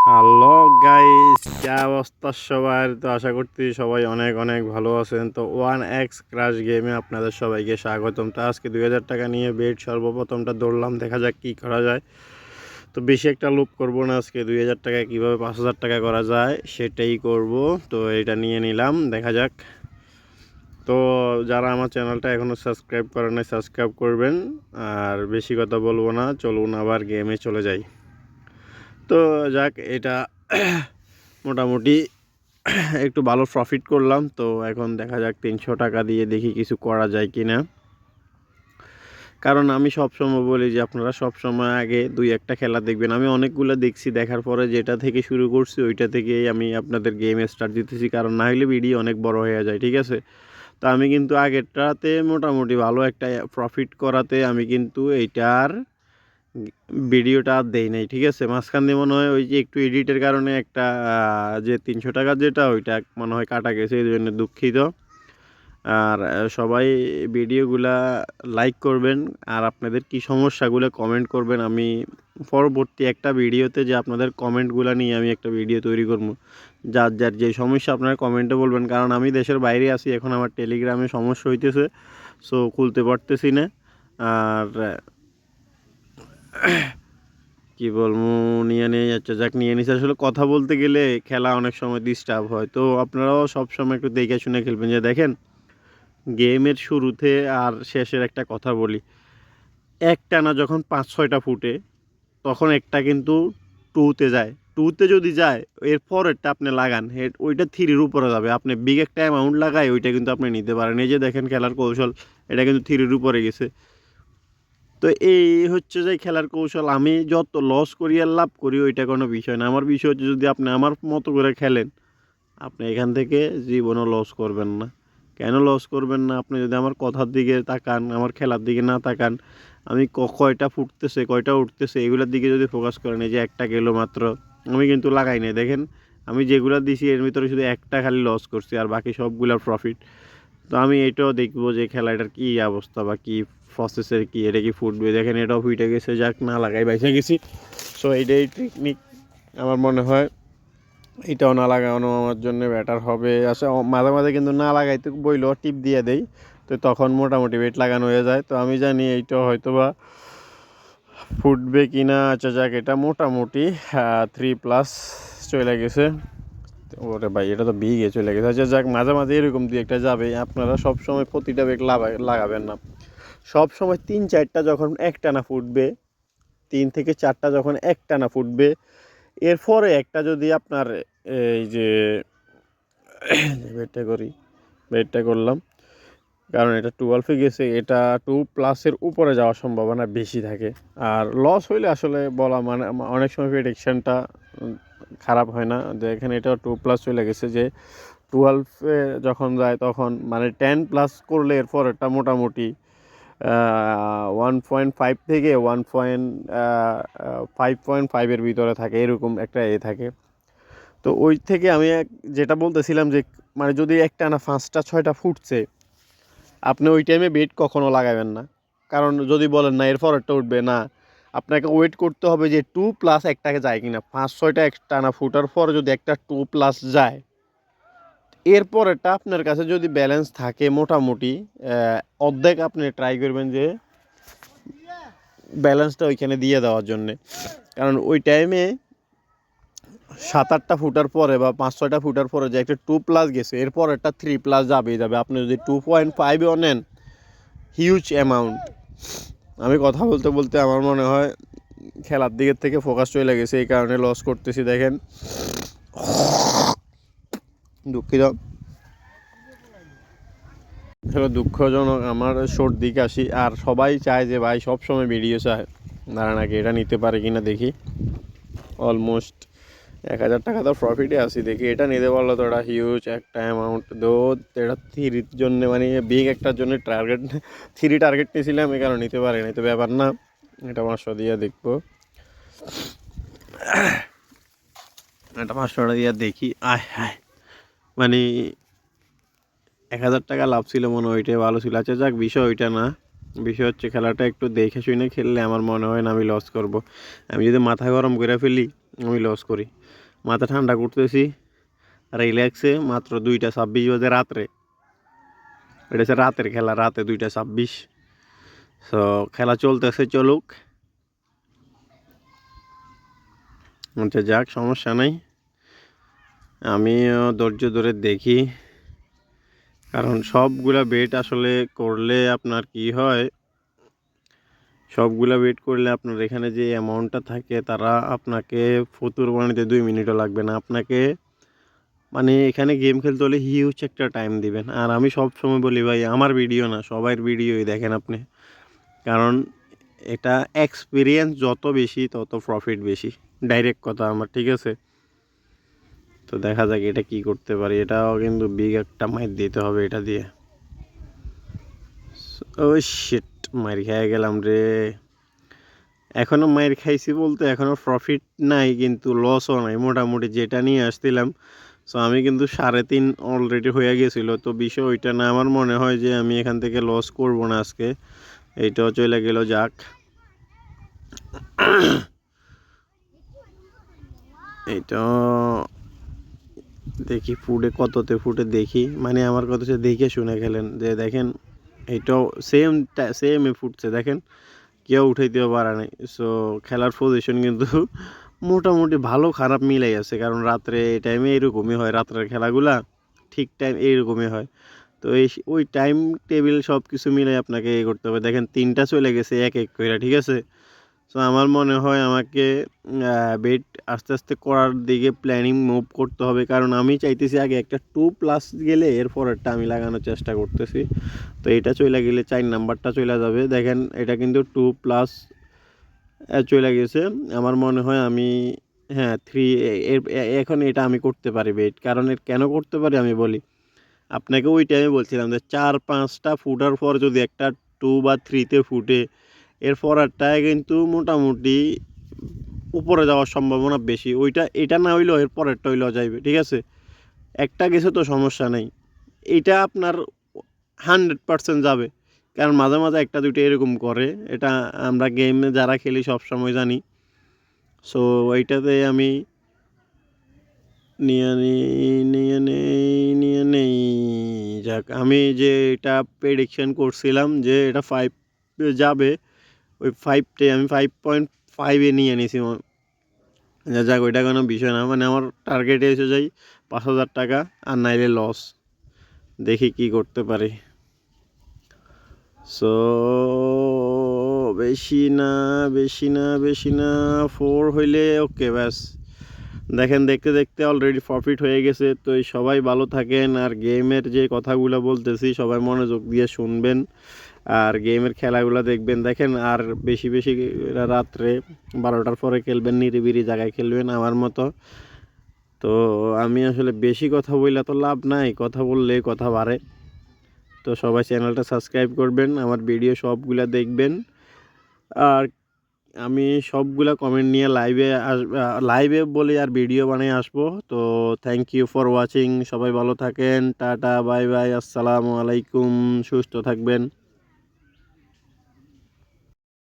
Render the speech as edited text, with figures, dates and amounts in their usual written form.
Hello guys, কি অবস্থা সবার? তো আশা করছি সবাই অনেক অনেক ভালো আছেন। তো 1x ক্রাশ গেমে আপনাদের সবাইকে স্বাগতম। তো আজকে 2000 টাকা নিয়ে বেট সর্বপ্রথমটা দৌড়লাম, দেখা যাক কি করা যায়। তো বেশি একটা লোভ করব না, আজকে 2000 টাকায় কীভাবে 5000 টাকা করা যায় সেটাই করব। তো এটা নিয়ে নিলাম, দেখা যাক। তো যারা আমার চ্যানেলটা এখনও সাবস্ক্রাইব করেন নাই, সাবস্ক্রাইব করবেন। আর বেশি কথা বলবো না, চলুন আবার গেমে চলে যাই। তো যাক, এটা মোটামুটি একটু ভালো প্রফিট করলাম। তো এখন দেখা যাক 300 টাকা দিয়ে দেখি কিছু করা যায় কি না। কারণ আমি সবসময় বলি যে আপনারা সবসময় আগে 2-1টা খেলা দেখবেন। আমি অনেকগুলো দেখছি, দেখার পরে যেটা থেকে শুরু করছি ওইটা থেকেই আমি আপনাদের গেম স্টার্ট দিতেছি, কারণ না হলে ভিডিও অনেক বড় হয়ে যায়, ঠিক আছে। তো আমি কিন্তু আগেরটাতে মোটামুটি ভালো একটা প্রফিট করাতে আমি কিন্তু এইটার ভিডিওটা আর দেই নাই, ঠিক আছে। মাঝখান দিয়ে মনে হয় ওই যে একটু এডিটের কারণে একটা যে 300 টাকা যেটা ওইটা মনে হয় কাটা গেছে, এই জন্য দুঃখিত। আর সবাই ভিডিওগুলা লাইক করবেন, আর আপনাদের কি সমস্যাগুলো কমেন্ট করবেন। আমি পরবর্তী একটা ভিডিওতে যে আপনাদের কমেন্টগুলো নিয়ে আমি একটা ভিডিও তৈরি করবো। যার যার যে সমস্যা আপনারা কমেন্টে বলবেন, কারণ আমি দেশের বাইরে আছি এখন, আমার টেলিগ্রামে সমস্যা হইতেছে, সো খুলতে পারতেছি না। আর কি বলবো, নিয়ে যাচ্ছে, যাক নিয়ে নিচ্ছে। আসলে কথা বলতে গেলে খেলা অনেক সময় ডিস্টার্ব হয়, তো আপনারাও সব সময় একটু দেখে শুনে খেলবেন। যে দেখেন, গেমের শুরুতে আর শেষের একটা কথা বলি, একটানা যখন 5-6টা ফুটে তখন একটা কিন্তু টুতে যায়। টুতে যদি যায়, এরপরেরটা আপনি লাগান, ওইটা থ্রির উপরে যাবে। আপনি বিগ একটা অ্যামাউন্ট লাগায় ওইটা কিন্তু আপনি নিতে পারেন। এই যে দেখেন খেলার কৌশল, এটা কিন্তু থ্রির উপরে গেছে। তো এই হচ্ছে যে খেলার কৌশল। আমি যত লস করি আর লাভ করি ওইটা কোনো বিষয় না। আমার বিষয় হচ্ছে যদি আপনি আমার মতো করে খেলেন, আপনি এখান থেকে জীবনও লস করবেন না। কেন লস করবেন না? আপনি যদি আমার কথার দিকে তাকান, আমার খেলার দিকে না তাকান, আমি কয়টা ফুটতেছে কয়টা উঠতেছে এগুলোর দিকে যদি ফোকাস করেন, এই যে একটা গেলো মাত্র, আমি কিন্তু লাগাই নাই। দেখেন, আমি যেগুলো দিছি এর ভিতরে শুধু একটা খালি লস করছি, আর বাকি সবগুলোর প্রফিট। তো আমি এটাও দেখবো যে খেলাটার কী অবস্থা বা কী প্রসেসের কী, এটা কি ফুটবে। দেখেন, এটাও ফুটে গেছে, যাক না লাগাই বাইসে গেছি। সো এইটাই টেকনিক, আমার মনে হয় এটাও না লাগানো আমার জন্য বেটার হবে। আচ্ছা, মাঝে মাঝে কিন্তু না লাগাইতে বইলেও টিপ দিয়ে দেই, তো তখন মোটামুটি বেট লাগানো হয়ে যায়। তো আমি জানি এইটা হয়তো বা ফুটবে কি না। আচ্ছা যাক, এটা মোটামুটি 3+ চলে গেছে। ওরে ভাই, এটা তো বিগে চলে গেছে। আচ্ছা যাক, মাঝে মাঝে এরকম দিয়ে একটা যাবে। আপনারা সবসময় প্রতিটা বেগ লাগাবেন না। সব সময় 3-4টা যখন একটানা ফুটবে, 3 থেকে 4টা যখন একটানা ফুটবে, এরপরে একটা যদি আপনার এই যে বেটটা করলাম, কারণ এটা 12-এ গেছে, এটা 2+-এর উপরে যাওয়ার সম্ভাবনা বেশি থাকে। আর লস হইলে আসলে বলা মানে অনেক সময় প্রেডিকশানটা খারাপ হয় না। যে এখানে এটা 2+ চলে গেছে, যে 12-এ যখন যায় তখন মানে 10+ করলে এরপর এটা মোটামুটি 1.5 থেকে 5.5-এর ভিতরে থাকে, এরকম একটা থাকে। তো ওই থেকে আমি যেটা বলতেছিলাম যে মানে যদি একটানা 5টা 6টা ফুটছে, আপনি ওই টাইমে বেট কখনো লাগাবেন না। কারণ যদি বলেন না এর পরেরটা উঠবে না, আপনাকে ওয়েট করতে হবে যে 2+ একটাকে যায় কিনা। 5-6টা একটানা ফুটার পর যদি একটা 2+ যায়, এরপরেরটা আপনার কাছে যদি ব্যালেন্স থাকে মোটামুটি অর্ধেক, আপনি ট্রাই করবেন যে ব্যালেন্সটা ওইখানে দিয়ে দেওয়ার জন্যে। কারণ ওই টাইমে 7-8টা ফুটার পরে বা 5-6টা ফুটার পরে যে একটা 2+ গেছে, এরপর একটা 3+ যাবেই যাবে। আপনি যদি 2.5-এও নেন, হিউজ অ্যামাউন্ট। আমি কথা বলতে বলতে আমার মনে হয় খেলার দিকের থেকে ফোকাস চলে গেছে, এই কারণে লস করতেছি। দেখেন, দুঃখিত, দুঃখজনক, আমার সর্দি কাশি। আর সবাই চায় যে ভাই সবসময় ভিডিও চায়, দাঁড়ান আগে এটা নিতে পারে কিনা দেখি। অলমোস্ট 1000 টাকা তো প্রফিটে আসি, দেখি এটা নিতে পারলো তো এটা হিউজ একটা অ্যামাউন্ট। তো এটা থ্রির জন্য মানে বিগ একটার জন্য টার্গেট নিয়েছিলাম, এই কারণে নিতে পারি না। তো ব্যাপার না, এটা 500 দিয়ে দেখবো। এটা 500 দিয়ে দেখি। আয় হায়, মানে 1000 টাকা লাভ ছিল মনে হয়, ওইটাই ভালো ছিল। আচ্ছা যাক, বিষয় ওইটা না। বিষয় হচ্ছে খেলাটা একটু দেখে শুনে খেললে আমার মনে হয় না আমি লস করব। আমি যদি মাথা গরম করে ফেলি আমি লস করি। মাথা ঠান্ডা করতেছি রিল্যাক্সে, মাত্র 2:26 বাজে রাত্রে। এটা হচ্ছে রাতের খেলা, রাতে 2:26। সো খেলা চলতেছে, চলুক। আচ্ছা যাক, সমস্যা নাই, আমিও ধৈর্য ধরে দেখি। কারণ সবগুলা বেট আসলে করলে আপনার কি হয়, সবগুলা বেট করলে আপনার এখানে যে অ্যামাউন্টটা থাকে তারা আপনাকে ফতুর বানাতে 2 মিনিটও লাগবে না। আপনাকে মানে এখানে গেম খেলতে হলে হিউজ একটা টাইম দিবেন। আর আমি সব সময় বলি ভাই, আমার ভিডিও না সবার ভিডিওই দেখেন আপনি, কারণ এটা এক্সপিরিয়েন্স যত বেশি তত প্রফিট বেশি, ডাইরেক্ট কথা আমার, ঠিক আছে? তো দেখা যাক এটা কি করতে পারি। এটাও কিন্তু বিগ একটা মাইর দিতে হবে এটা দিয়ে। ও শিট, মাইর খেয়ে গেলাম রে। এখনও মাইর খাইছি বলতে এখনও প্রফিট নাই, কিন্তু লসও নাই, মোটামুটি যেটা নিয়ে আসছিলাম। সো আমি কিন্তু 3.5 অলরেডি হয়ে গেছিলো। তো বিষয় ওইটা না, আমার মনে হয় যে আমি এখান থেকে লস করব না আজকে। এইটাও চলে গেল, যাক। এইটা দেখি ফুটে, কততে ফুটে দেখি, মানে আমার কথা হচ্ছে দেখে শুনে খেলেন। যে দেখেন এইটাও সেমে ফুটছে, দেখেন কেউ উঠাইতেও পারে নাই। সো খেলার পজিশন কিন্তু মোটামুটি ভালো খারাপ মিলাই আছে, কারণ রাত্রে এই টাইমে এরকমই হয়, রাত্রের খেলাগুলা ঠিক টাইম এইরকমই হয়। তো ওই টাইম টেবিল সব কিছু মিলাই আপনাকে করতে হবে। দেখেন 3টা চলে গেছে এক এক করে, ঠিক আছে? সো আমার মনে হয় আমাকে বেট আস্তে আস্তে করার দিকে প্ল্যানিং মুভ করতে হবে, কারণ আমি চাইতেছি আগে একটা 2+ গেলে এরপরেরটা আমি লাগানোর চেষ্টা করতেছি। তো এটা চলে গেলে 4 নাম্বারটা চলে যাবে। দেখেন এটা কিন্তু 2+ চলে গেছে। আমার মনে হয় আমি, হ্যাঁ 3, এখন এটা আমি করতে পারি বেট। কারণ এর কেন করতে পারি আমি বলি আপনাকে। ওই টাইমে বলছিলাম যে 4-5টা ফুটার পর যদি একটা 2 বা 3-তে ফুটে, এর পরেরটায় কিন্তু মোটামুটি উপরে যাওয়ার সম্ভাবনা বেশি। এটা না হইলেও এর পরেরটা হইলেও যাইবে, ঠিক আছে? একটা গেছে তো সমস্যা নেই, এটা আপনার 100% যাবে। কারণ মাঝে মাঝে একটা দুইটা এরকম করে, এটা আমরা গেমে যারা খেলি সব সময় জানি। সো এইটাতে আমি নিয়ে নেই। যাক, আমি যে এটা প্রেডিকশন করছিলাম যে এটা 5 যাবে, ওই 5টে আমি 5.5-এ নিয়ে নিয়েছি। যাক, ওইটা কোনো বিষয় না, মানে আমার টার্গেটে এসে যাই 5,000 টাকা, আর নাইলে লস। দেখি কি করতে পারি। সো বেশি না 4 হইলে ওকে, ব্যাস। দেখেন দেখতে দেখতে অলরেডি প্রফিট হয়ে গেছে। তো এই সবাই ভালো থাকেন, আর গেমের যে কথাগুলো বলতেছি সবাই মনোযোগ দিয়ে শুনবেন, আর গেমের খেলাগুলো দেখবেন। দেখেন আর বেশি বেশি রাত্রে 12টার পরে খেলবেন, নিরিবিলি জায়গায় খেলবেন আমার মতো। তো আমি আসলে বেশি কথা বললে তো লাভ নাই, কথা বললে কথা বাড়ে। তো সবাই চ্যানেলটা সাবস্ক্রাইব করবেন, আমার ভিডিও সবগুলা দেখবেন। আর আমি সবগুলা কমেন্ট নিয়ে লাইভে বলি আর ভিডিও বানিয়ে আসবো। তো থ্যাংক ইউ ফর ওয়াচিং, সবাই ভালো থাকেন, টাটা বাই বাই, আসসালামু আলাইকুম, সুস্থ থাকবেন।